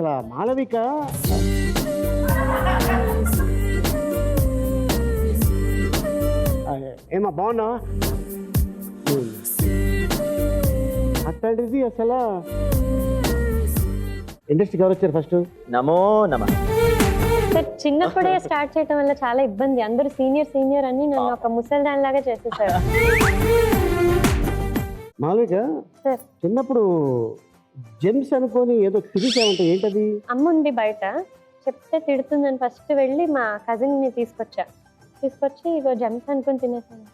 అసలు మాళవిక ఏమా బాగున్నావా? అట్లాంటిది అసలు ఇండస్ట్రీకి ఎవరు వచ్చారు ఫస్ట్? నమో నమ. సార్ చిన్నప్పుడే స్టార్ట్ చేయడం వల్ల చాలా ఇబ్బంది. అందరూ సీనియర్ అని నన్ను ఒక ముసల్దాన్ లాగా చేసేసారు. మాళవిక సార్ చిన్నప్పుడు జెమ్స్ అనుకొని ఏదో తిరిగామంటే ఏంటది? అమ్మ ఉంది బయట, చెప్తే తిడుతుందని ఫస్ట్ వెళ్ళి మా కజిన్ ని తీసుకొచ్చి ఇగో జమ్స్ అనుకుని తినేసాను.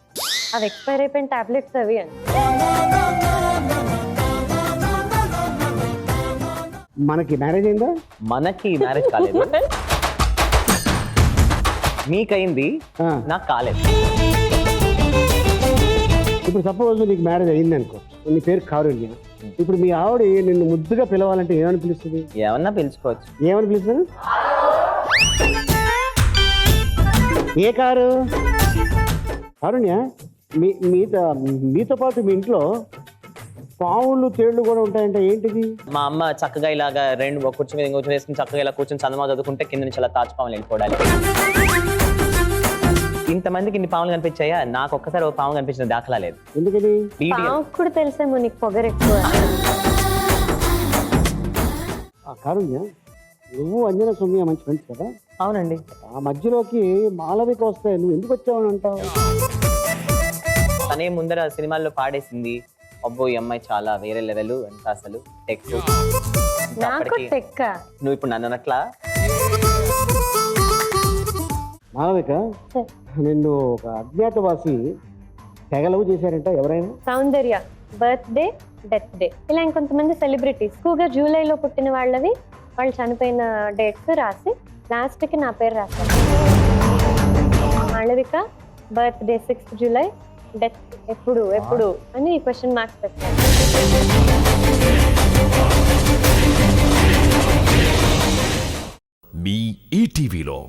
అవి ఎక్స్పైర్ అయిపోయిన టాబ్లెట్స్ అవి అని. మనకి మ్యారేజ్ అయిందా? మనకి మ్యారేజ్ కాలేదు, మీకైంది, నాకు కాలేదు. ఇప్పుడు సపోజ్ నీకు మ్యారేజ్ అయింది అనుకో, నీ పేరు కారుణ్య. ఇప్పుడు మీ ఆవిడ నిన్ను ముద్దుగా పిలవాలంటే ఏమని పిలుస్తుంది? ఏమన్నా పిలుచుకోవచ్చు. ఏమని పిలుస్తుంది? ఏ కారు? కారుణ్య, మీతో పాటు మీ ఇంట్లో పావులు తేళ్లు కూడా ఉంటాయంటే ఏంటిది? మా అమ్మ చక్కగా ఇలాగా ఒక కుర్చీ మీద కూర్చొని వేసుకుని చక్కగా ఇలా కూర్చొని చందమా చదువుకుంటే కింద నుంచి అలా తాచుపాములు వెళ్ళిపోవడాలి. ఇంతమందికి ఇన్ని పాములు కనిపించాయా? నాకు ఒక్కసారి ఒక పాము కనిపించిన దాఖలా లేదు. ఎందుకని? పావుకు కూడా తెలిసేమో నీకు పొగరు ఎక్కువ. కారుణ్య, నువ్వు అంజనా సౌమ్య మంచి ఫ్రెండ్స్ కదా? అవునండి. ఆ మధ్యలోకి మాళవిక వస్తే నువ్వు ఎందుకు వచ్చావని అంటావు? తనే ముందర సినిమాల్లో పాడేసింది, అబ్బో ఈ అమ్మాయి చాలా వేరే లెవెల్ ఎంత అసలు టెక్. నాకు టెక్క. నువ్వు ఇప్పుడు నన్ను అన్నట్లా? మాళవిక, నిన్ను ఒక అజ్ఞాతవాసి తెగలవు చేశారంట ఎవరైనా? సౌందర్య బర్త్డే, డెత్ డే, ఇలా ఇంకొంతమంది సెలబ్రిటీస్ ఎక్కువగా జూలైలో పుట్టిన వాళ్ళవి వాళ్ళు చనిపోయిన డేట్స్ రాసి లాస్ట్కి నా పేరు రాశారు. Malavika birthday 6th July, death ఎప్పుడు అని క్వశ్చన్ మార్క్స్ పెట్టారు. మీ ఈటీవీలో